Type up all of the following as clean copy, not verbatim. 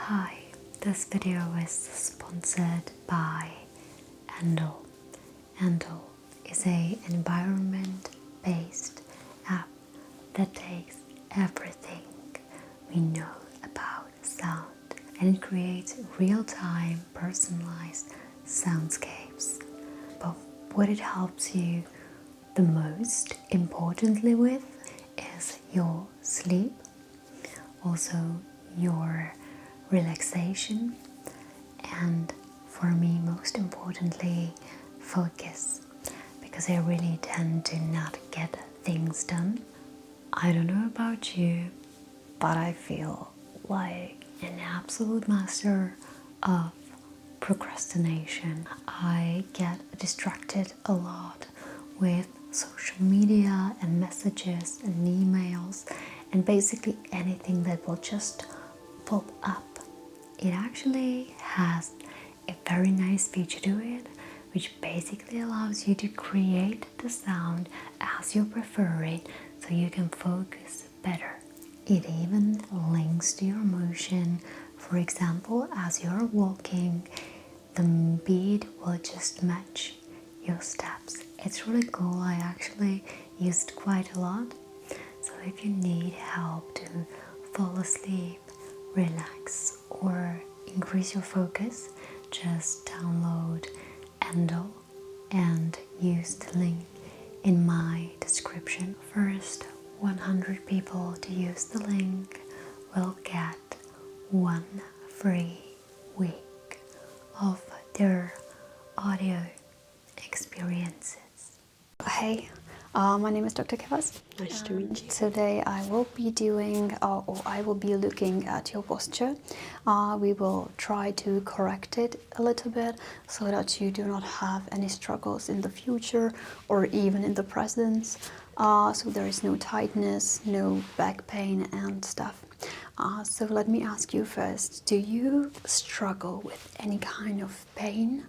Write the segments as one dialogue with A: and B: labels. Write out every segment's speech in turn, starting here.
A: Hi, this video is sponsored by Endel. Endel is an environment-based app that takes everything we know about sound and it creates real-time personalized soundscapes. But what it helps you the most importantly with is your sleep, also your relaxation, and for me most importantly focus, because I really tend to not get things done. I don't know about you, but I feel like an absolute master of procrastination. I get distracted a lot with social media and messages and emails and basically anything that will just pop up. It actually has a very nice feature to it, which basically allows you to create the sound as you prefer it so you can focus better. It even links to your motion. For example, as you're walking, the beat will just match your steps. It's really cool. I actually used quite a lot. So if you need help to fall asleep, relax, or increase your focus, just download Endel and use the link in my description. First 100 people to use the link will get 1 free week of their audio experiences.
B: Hey, my name is Dr. Kevas.
C: Nice to meet you.
B: Today I will be doing, or I will be looking at your posture. We will try to correct it a little bit so that you do not have any struggles in the future or even in the present. So there is no tightness, no back pain and stuff. So let me ask you first, do you struggle with any kind of pain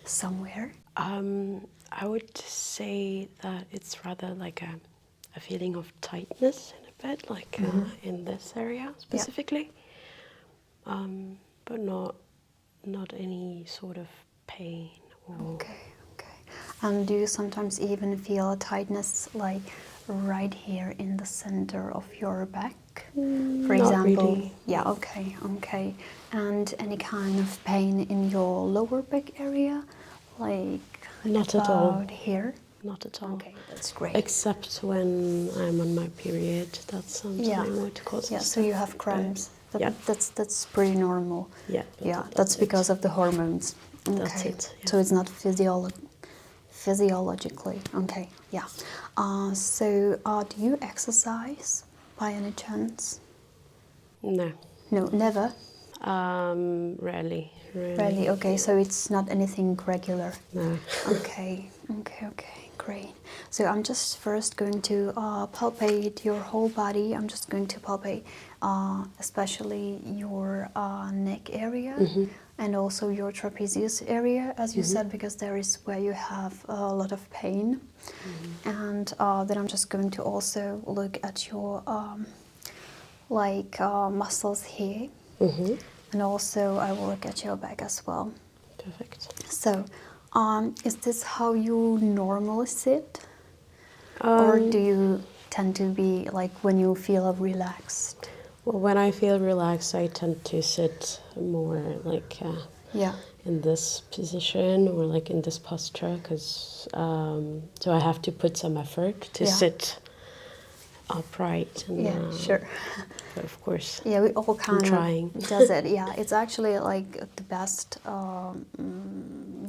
B: somewhere?
C: I would say that it's rather like a feeling of tightness in a bit, like in this area specifically, but not any sort of pain.
B: Okay. And do you sometimes even feel a tightness like right here in the center of your back? For
C: Not
B: example,
C: really.
B: yeah, okay. And any kind of pain in your lower back area, like
C: Not at all.
B: about here?
C: Not at all.
B: Okay, that's great.
C: Except when I'm on my period, that's sometimes what causes.
B: Yeah, so you have cramps.
C: Yeah.
B: That's pretty normal.
C: Yeah.
B: That's because of the hormones. Okay.
C: That's it. Yeah.
B: So it's not physiologically. Okay. Yeah. So do you exercise by any chance?
C: No.
B: No, never.
C: Rarely.
B: Really? Okay. So it's not anything regular.
C: No.
B: Okay. Great. So I'm just first going to palpate your whole body. I'm just going to palpate especially your neck area and also your trapezius area, as you said, because there is where you have a lot of pain. And then I'm just going to also look at your muscles here. And also I will look at your back as well.
C: Perfect.
B: So, is this how you normally sit? Or do you tend to be like when you feel relaxed?
C: Well, when I feel relaxed, I tend to sit more like in this position or like in this posture, because so I have to put some effort to sit upright. And,
B: sure.
C: But of course,
B: Yeah, we all kind
C: trying.
B: of does it. Yeah, it's actually like the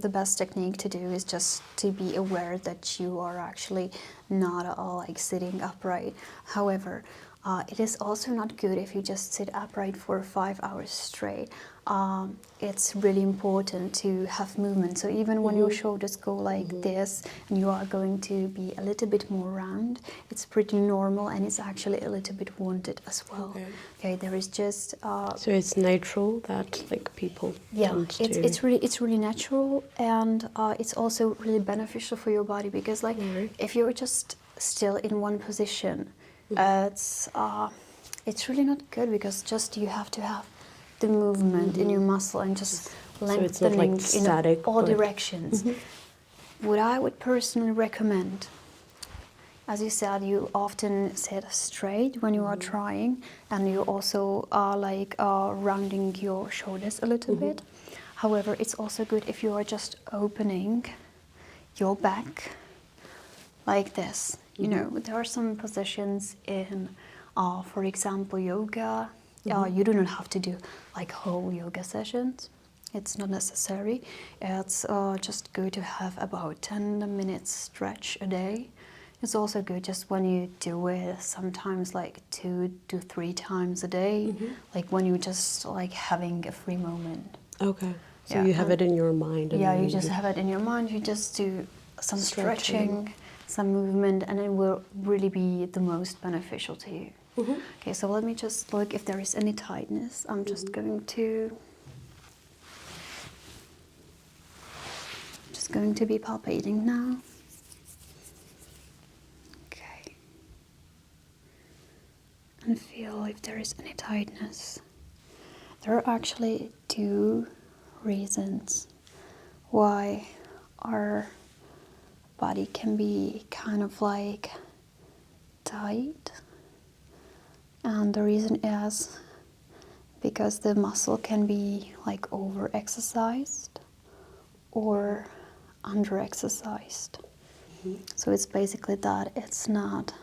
B: best technique to do is just to be aware that you are actually not like sitting upright. However, it is also not good if you just sit upright for 5 hours straight. It's really important to have movement. So even when your shoulders go like this and you are going to be a little bit more round, it's pretty normal and it's actually a little bit wanted as well. Okay, there is just...
C: so it's natural that like people tend to...
B: it's really natural, and it's also really beneficial for your body because like if you're just still in one position, it's really not good because just you have to have the movement in your muscle and just lengthening
C: so it's not like static,
B: in all directions. What I would personally recommend, as you said, you often sit straight when you are trying, and you also are like rounding your shoulders a little bit. However, it's also good if you are just opening your back like this. You know, there are some positions in, for example, yoga. You do not have to do like whole yoga sessions. It's not necessary. It's just good to have about 10 minutes stretch a day. It's also good just when you do it sometimes like 2 to 3 times a day, like when you're just like having a free moment.
C: Okay. So you have it in your mind.
B: And you just have it in your mind. You just do some stretching, some movement, and it will really be the most beneficial to you. Okay, so let me just look if there is any tightness. I'm just going to be palpating now. Okay. And feel if there is any tightness. There are actually 2 reasons why our body can be kind of like tight. And the reason is because the muscle can be like over exercised or under exercised. So it's basically that it's not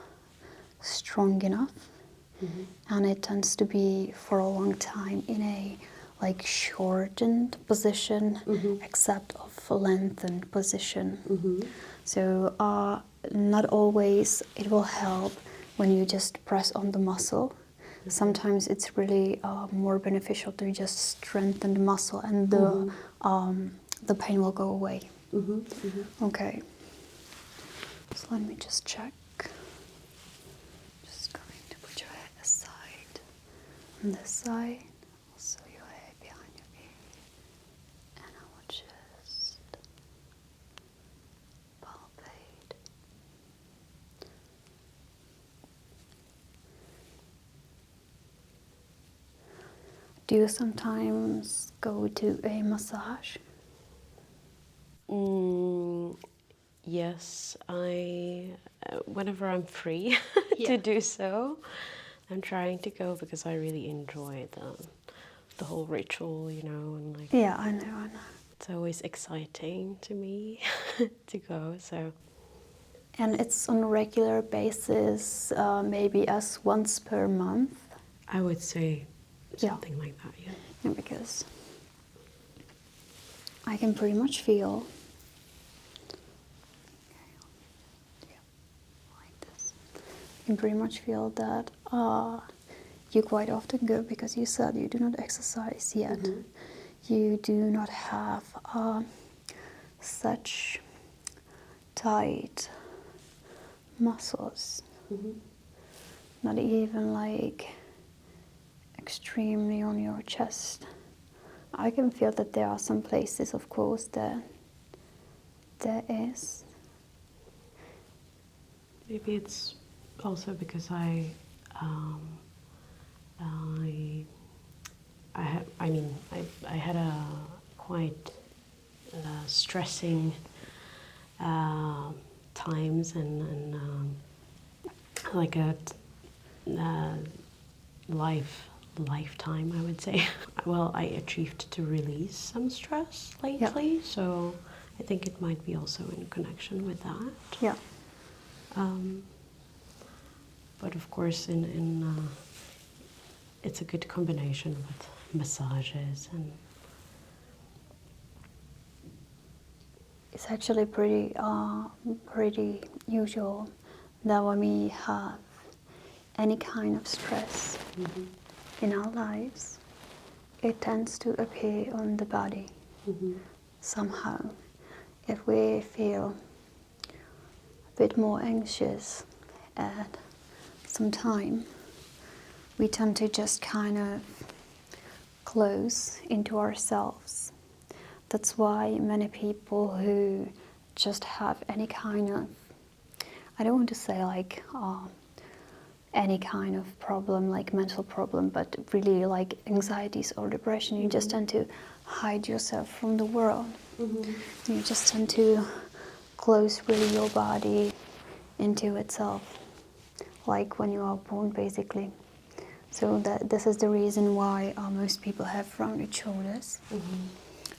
B: strong enough, and it tends to be for a long time in a like shortened position, except of a lengthened position. So not always it will help when you just press on the muscle. Sometimes it's really more beneficial to just strengthen the muscle, and the pain will go away. Okay. So let me just check. Just going to put your head aside. On this side, also your head behind your ear. And I will just palpate. Do you sometimes go to a massage?
C: Yes, whenever I'm free to do so, I'm trying to go because I really enjoy the whole ritual, you know, and like.
B: Yeah, I know.
C: It's always exciting to me to go. So.
B: And it's on a regular basis, maybe as once per month.
C: I would say something like that. Yeah.
B: Because I can pretty much feel. I can pretty much feel that you quite often go because you said you do not exercise yet. You do not have such tight muscles. Not even like extremely on your chest. I can feel that there are some places, of course, that there is.
C: Maybe it's also because I had a quite stressing times and like a lifetime, I would say. Well, I achieved to release some stress lately, so I think it might be also in connection with that.
B: Yeah.
C: But of course, it's a good combination with massages and.
B: It's actually pretty usual that when we have any kind of stress in our lives, it tends to appear on the body somehow. If we feel a bit more anxious at some time, we tend to just kind of close into ourselves. That's why many people who just have any kind of, I don't want to say like any kind of problem, like mental problem, but really like anxieties or depression, you just tend to hide yourself from the world. You just tend to close really your body into itself, like when you are born, basically. So this is the reason why most people have rounded shoulders.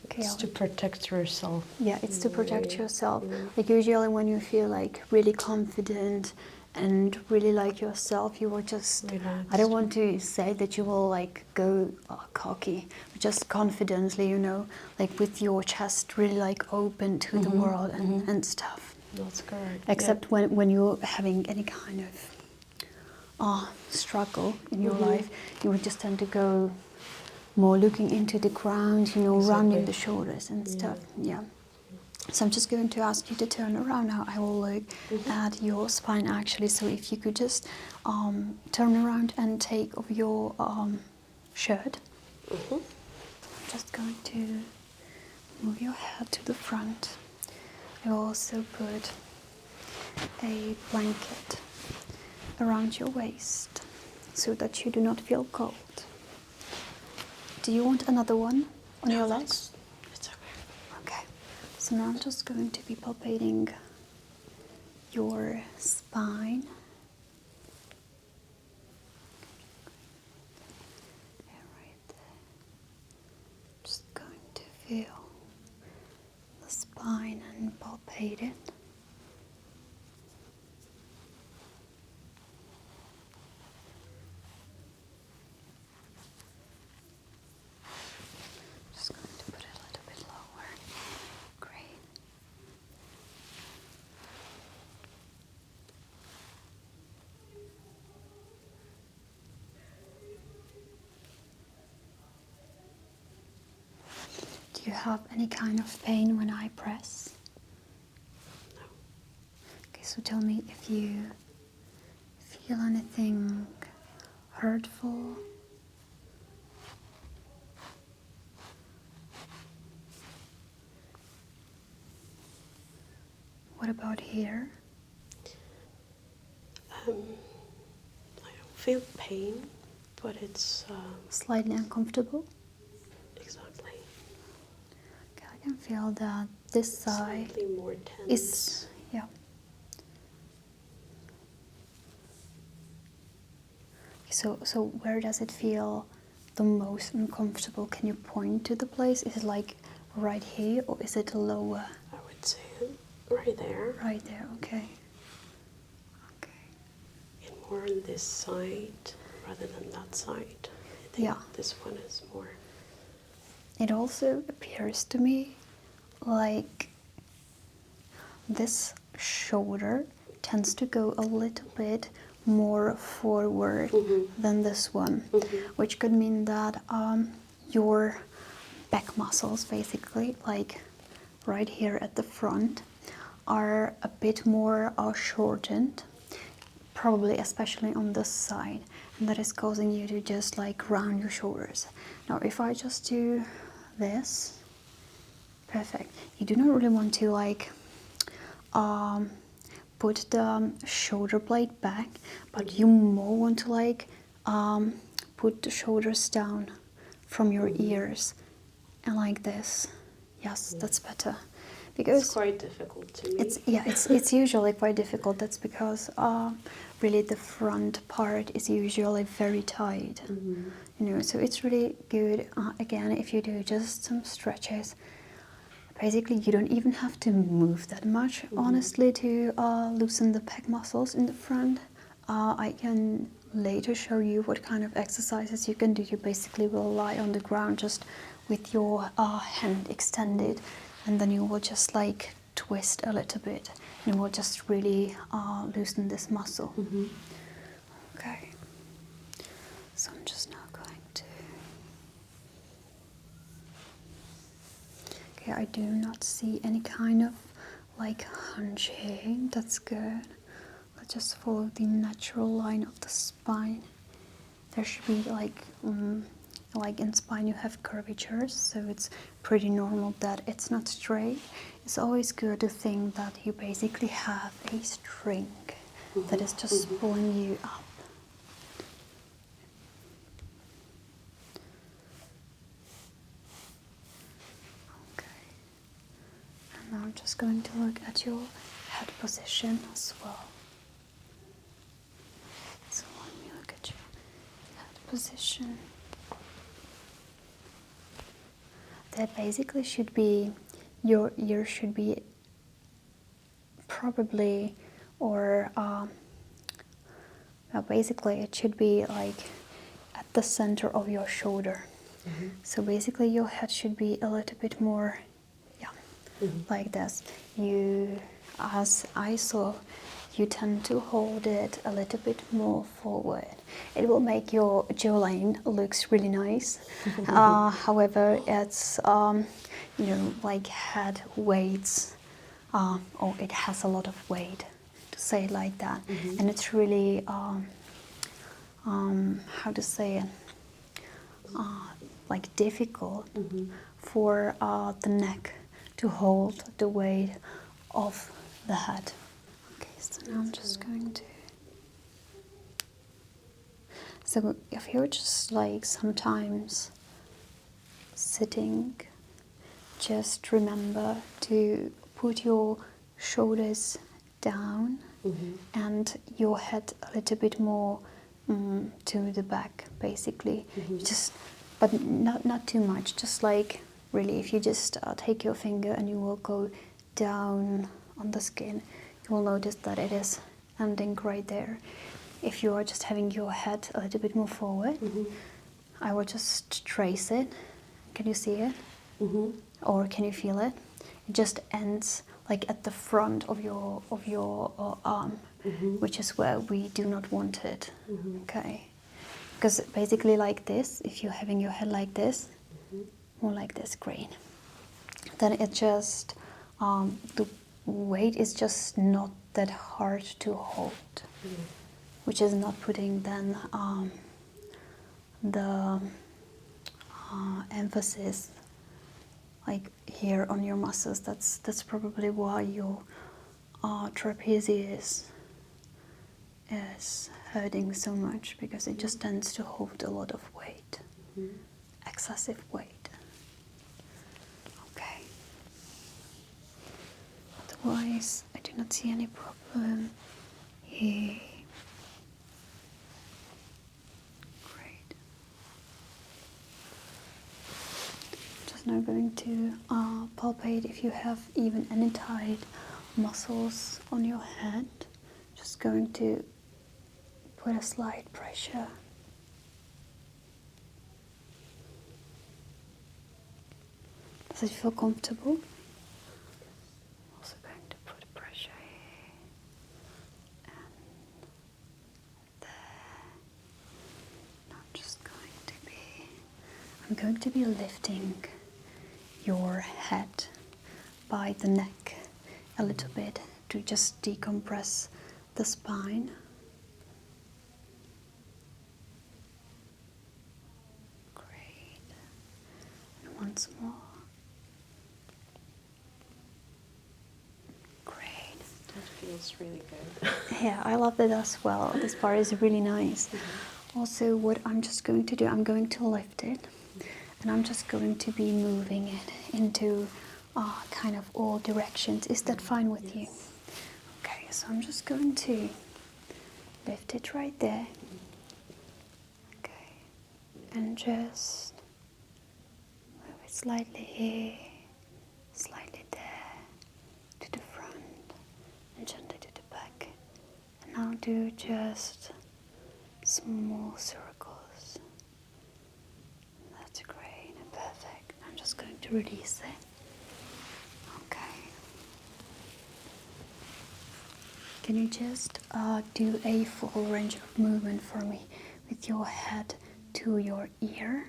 B: Okay,
C: it's to protect yourself.
B: Yeah, it's to protect yourself. Like usually when you feel like really confident and really like yourself, you will just,
C: relaxed.
B: I don't want to say that you will like go cocky, but just confidently, you know, like with your chest really like open to the world and stuff.
C: That's correct.
B: Except when you're having any kind of struggle in your life, you would just tend to go more looking into the ground, you know, rounding the shoulders and stuff. Yeah. So I'm just going to ask you to turn around now. I will look at your spine actually. So if you could just turn around and take off your shirt. I'm just going to move your head to the front. I will also put a blanket around your waist so that you do not feel cold. Do you want another one on your legs?
C: It's okay.
B: Okay. So now I'm just going to be palpating your spine. Right there. Just going to feel the spine and palpate it. Just going to put it a little bit lower. Great. Do you have any kind of pain when I press?
C: No.
B: Okay, so tell me if you feel anything hurtful. What about here?
C: I don't feel pain, but it's
B: Slightly uncomfortable?
C: exactly.
B: Okay, I can feel that this side
C: Slightly more tense.
B: is, yeah. So where does it feel the most uncomfortable? Can you point to the place? Is it like right here or is it lower?
C: I would say right there.
B: Right there, okay. Okay.
C: And more on this side rather than that side. I think
B: Yeah.
C: this one is more.
B: It also appears to me like this shoulder tends to go a little bit more forward than this one, which could mean that your back muscles, basically, like right here at the front, are a bit more shortened, probably especially on this side, and that is causing you to just like round your shoulders. Now if I just do this, perfect. You do not really want to like put the shoulder blade back, but you more want to like put the shoulders down from your ears and like this. Yes, that's better. Because
C: it's quite difficult to me.
B: It's usually quite difficult. That's because really the front part is usually very tight. You know, so it's really good again if you do just some stretches. Basically, you don't even have to move that much, honestly, to loosen the pec muscles in the front. I can later show you what kind of exercises you can do. You basically will lie on the ground just with your hand extended, and then you will just like twist a little bit, and it will just really loosen this muscle. Okay, so I'm just now going to... Okay, I do not see any kind of like hunching. That's good. Let's just follow the natural line of the spine. There should be like in spine you have curvatures, so it's pretty normal that it's not straight. It's always good to think that you basically have a string that is just pulling you up. just going to look at your head position as well. So let me look at your head position. That basically should be, your ear should be probably, or basically it should be like at the center of your shoulder. So basically your head should be a little bit more, like this. You, as I saw, you tend to hold it a little bit more forward. It will make your jawline looks really nice. However, it's like head weights, or it has a lot of weight, to say it like that, and it's really how to say it, like difficult for the neck to hold the weight of the head. Okay, so now I'm just going to. So if you're just like sometimes sitting, just remember to put your shoulders down and your head a little bit more to the back, basically. Just, but not too much. Just like really, if you just take your finger and you will go down on the skin, you will notice that it is ending right there. If you are just having your head a little bit more forward, I will just trace it. Can you see it? Or can you feel it? It just ends like at the front of your arm, which is where we do not want it. Okay, because basically like this, if you're having your head like this, more like this, great. Then it just the weight is just not that hard to hold, which is not putting then the emphasis like here on your muscles. That's probably why your trapezius is hurting so much, because it just tends to hold a lot of weight, excessive weight. Okay. Otherwise, I do not see any problem here. Great. Just now going to palpate if you have even any tight muscles on your head. Just going to put a slight pressure. Does it feel comfortable? Also going to put pressure here and there. Now I'm going to be lifting your head by the neck a little bit to just decompress the spine. Great. And once more. Great.
C: That feels really good.
B: Yeah, I love that as well. This part is really nice. Also, what I'm just going to do, I'm going to lift it, and I'm just going to be moving it into kind of all directions. Is that fine with you? Okay, so I'm just going to lift it right there. Okay, and just move it slightly here, slightly there, to the front, and gently to the back. And now do just small circles. That's great, perfect. I'm just going to release it. Okay. Can you just do a full range of movement for me with your head to your ear?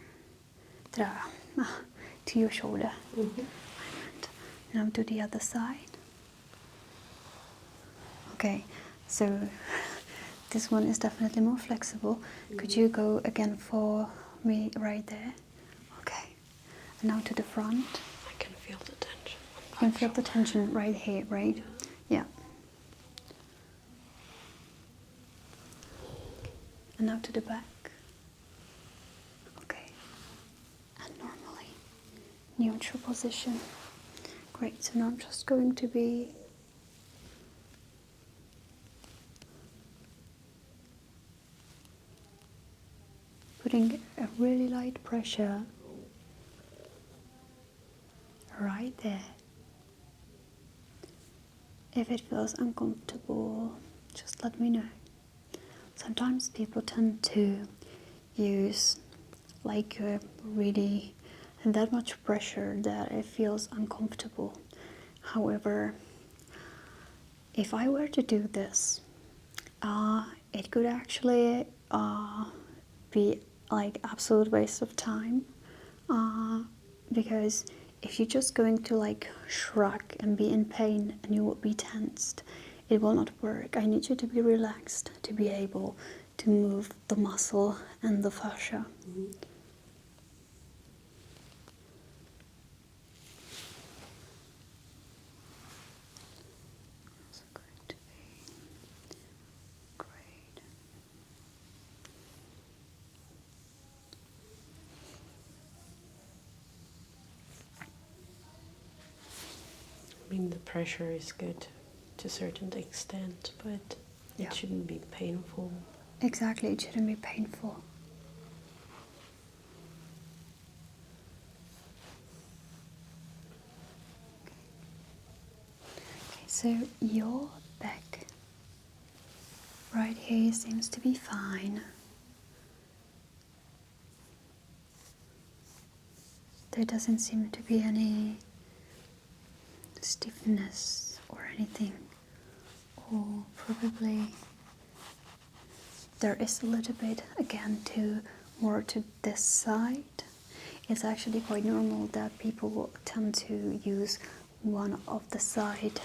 B: To your shoulder. Now to the other side. Okay, so this one is definitely more flexible. Could you go again for me right there? Okay. And now to the front.
C: I can feel the tension.
B: You can feel the tension right here, right? Yeah. And now to the back. Okay. And normally, neutral position. Great, so now I'm just going to be putting a really light pressure right there. If it feels uncomfortable, just let me know. Sometimes people tend to use like really that much pressure that it feels uncomfortable. However, if I were to do this, it could actually be like absolute waste of time, because if you're just going to like shrug and be in pain and you will be tensed, it will not work. I need you to be relaxed to be able to move the muscle and the fascia.
C: Mm-hmm.
B: It's going to be great.
C: I mean, the pressure is good to a certain extent, but it shouldn't be painful.
B: Exactly, it shouldn't be painful. Okay, so your back right here seems to be fine. There doesn't seem to be any stiffness or anything, or probably there is a little bit again more to this side. It's actually quite normal that people will tend to use one of the sides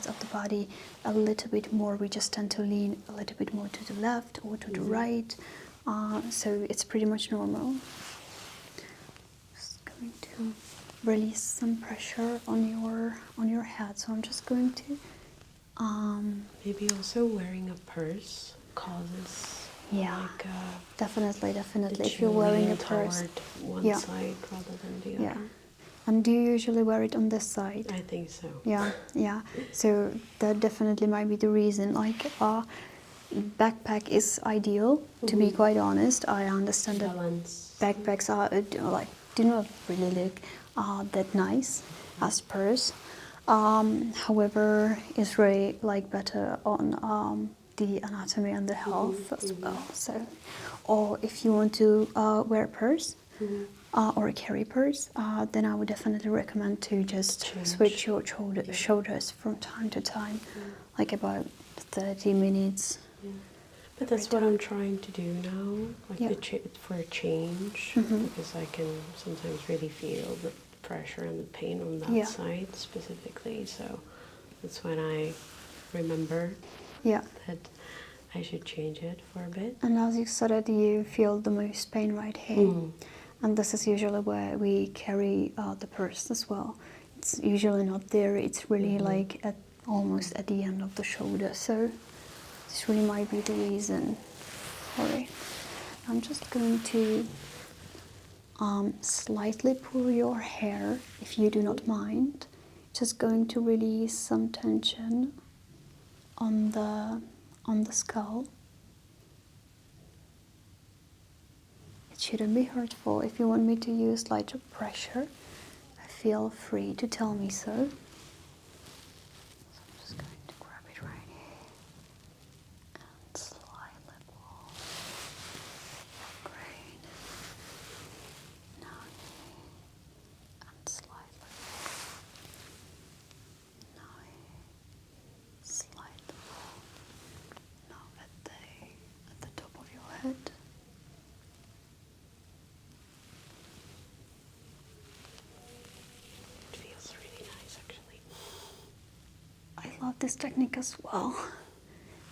B: of the body a little bit more. We just tend to lean a little bit more to the left or to the right, so it's pretty much normal. Just going to release some pressure on your head, so I'm just going to
C: maybe also wearing a purse causes like
B: definitely if you're wearing a purse
C: one side rather than the other.
B: And do you usually wear it on this side?
C: I think so.
B: Yeah. So that definitely might be the reason. Like, backpack is ideal. To be quite honest, I understand that backpacks are do not really look that nice as purse. However, it's really better on the anatomy and the health as well. So, or if you want to wear a purse. Or a carry purse, then I would definitely recommend to just switch your shoulders from time to time, like about 30 minutes.
C: Yeah. But that's what I'm trying to do now, for a change, because I can sometimes really feel the pressure and the pain on that side specifically. So that's when I remember that I should change it for a bit.
B: And as you said that you feel the most pain right here. And this is usually where we carry the purse as well. It's usually not there. It's really almost at the end of the shoulder. So this really might be the reason for it. I'm just going to slightly pull your hair, if you do not mind. Just going to release some tension on the skull. It shouldn't be hurtful. If you want me to use lighter pressure, feel free to tell me so. So I'm just going to grab it right here and slightly pull. Great. Now here and slightly pull. Now here, slightly pull. Now at the top of your head. I love this technique as well.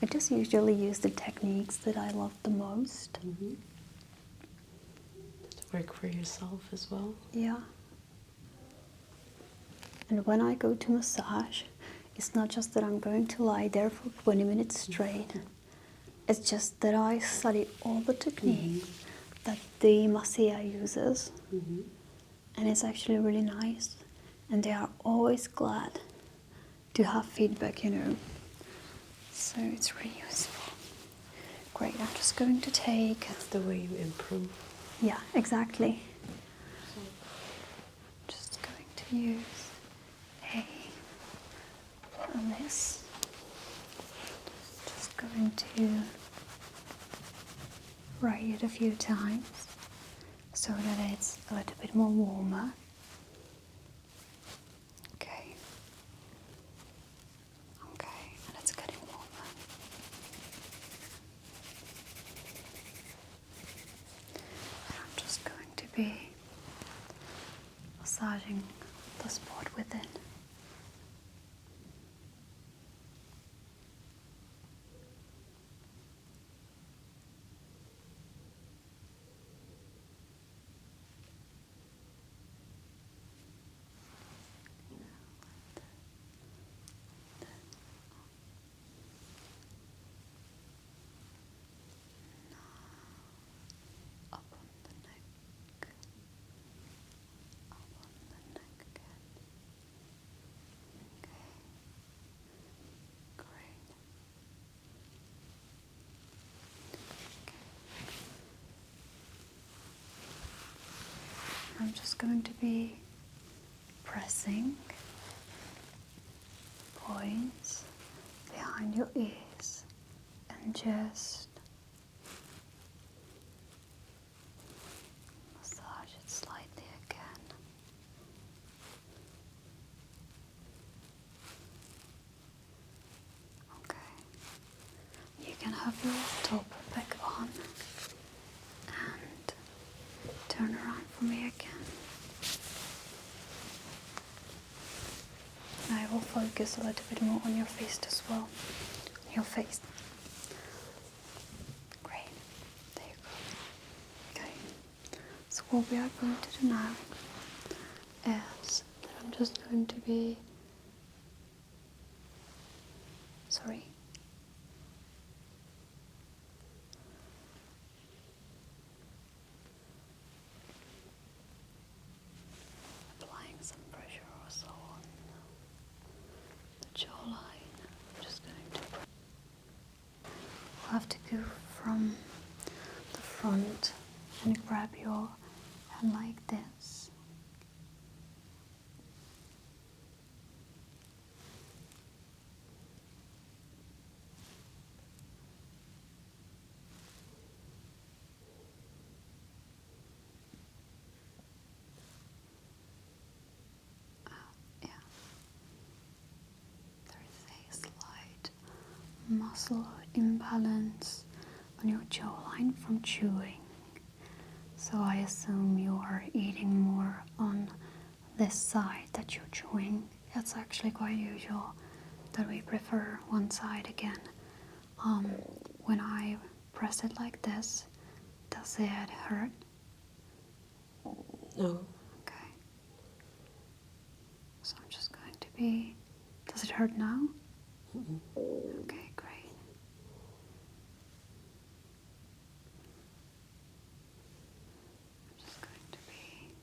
B: I just usually use the techniques that I love the most.
C: To work for yourself as well.
B: Yeah. And when I go to massage, it's not just that I'm going to lie there for 20 minutes straight. It's just that I study all the techniques that the masseur uses. And it's actually really nice. and they are always glad to have feedback, you know. So it's really useful. Great, I'm just going to take...
C: That's the way you improve.
B: Yeah, exactly. Just going to use this. Just going to write it a few times so that it's a little bit more warmer. Okay. Okay, and it's getting warmer. And I'm just going to be massaging the spot within. Up on the neck, up on the neck again. Okay, great. Okay. I'm just going to be pressing points behind your ears and just massage it slightly again. Okay. You can have your top back on and turn around for me again. I will focus a little bit more on your face as well. Your face. Great. There you go. Okay. So what we are going to do now is that I'm just going to be applying some pressure also on the jawline. I'm just going to have to go from the front and grab your hand like this. Yeah. There is a slight muscle imbalance on your jawline from chewing. So I assume you are eating more on this side that you're chewing. It's actually quite usual that we prefer one side again. When I press it like this, does it hurt?
C: No.
B: Okay. So I'm just going to be... Does it hurt now?
C: Mm-mm.
B: Okay, great. I'm just going to be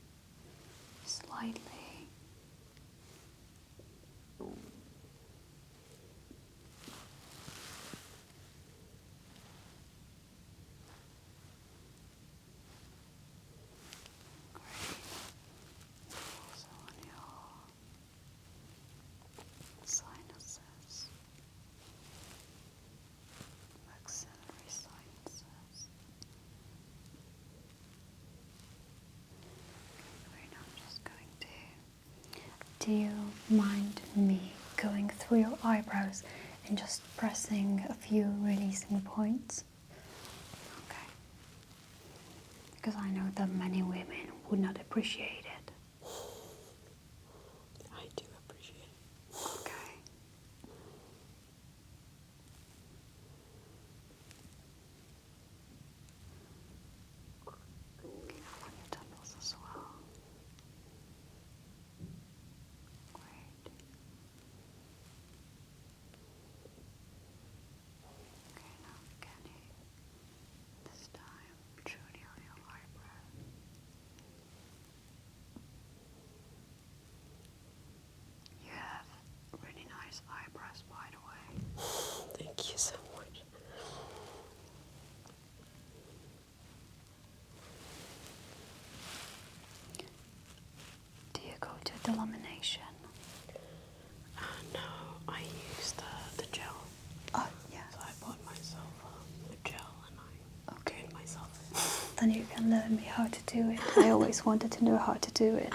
B: slightly... Also on your sinuses, maxillary sinuses. Right now I'm just going to... Do you mind me going through your eyebrows and just pressing a few releasing points? Okay. Because I know that many women would not appreciate it.
C: I do appreciate it.
B: Okay. Okay, on your temples as well. Great. Okay, now again here. This time, truly on your eyebrow. then you can learn me how to do it. I always wanted to know how to do it.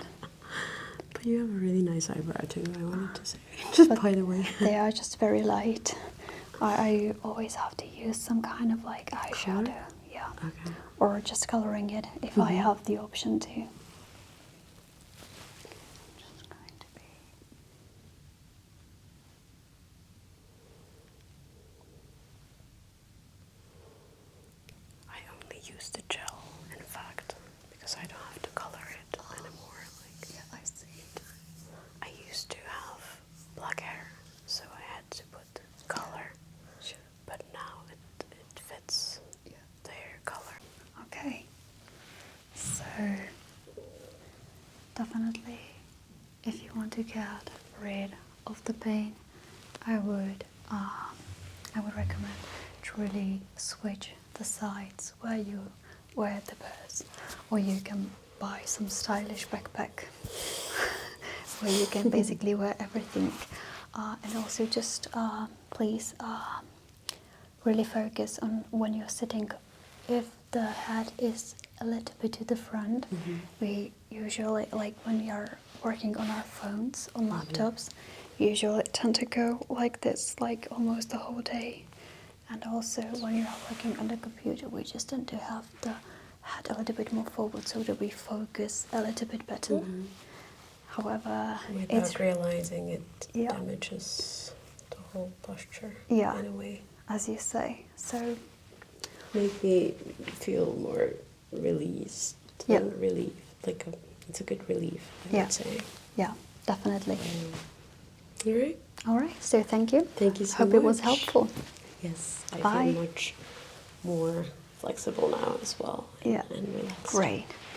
C: But you have a really nice eyebrow too, I wanted to say, just
B: But
C: by the way.
B: They are just very light. I always have to use some kind of like eyeshadow.
C: Color?
B: Yeah.
C: Okay.
B: Or just coloring it if I have the option to. Just going to be.
C: I only use the gel, in fact, because I don't have to color it anymore. Like,
B: Yeah, I see.
C: I used to have black hair, so I had to put color.
B: Sure.
C: But now it fits the hair color.
B: Okay. So definitely, if you want to get rid of the pain, I would recommend to really switch the sides where you wear the purse, or you can buy some stylish backpack where you can basically wear everything, and also just please really focus on when you're sitting. If the head is a little bit to the front, we usually, like when we are working on our phones, on laptops, usually tend to go like this, like almost the whole day. And also when you're working on the computer, we just tend to have the head a little bit more forward so that we focus a little bit better. However,
C: Without realizing it
B: Yeah.
C: damages the whole posture
B: Yeah.
C: in a way.
B: as you say, so
C: Make me feel more released.
B: Yeah.
C: And relief. It's a good relief, I
B: Yeah.
C: would say.
B: yeah, definitely.
C: All right.
B: All right, so thank you.
C: Thank you so
B: Hope it was
C: much.
B: helpful.
C: Yes, I
B: Bye.
C: feel much more flexible now as well.
B: Yeah.
C: And relaxed.
B: Great.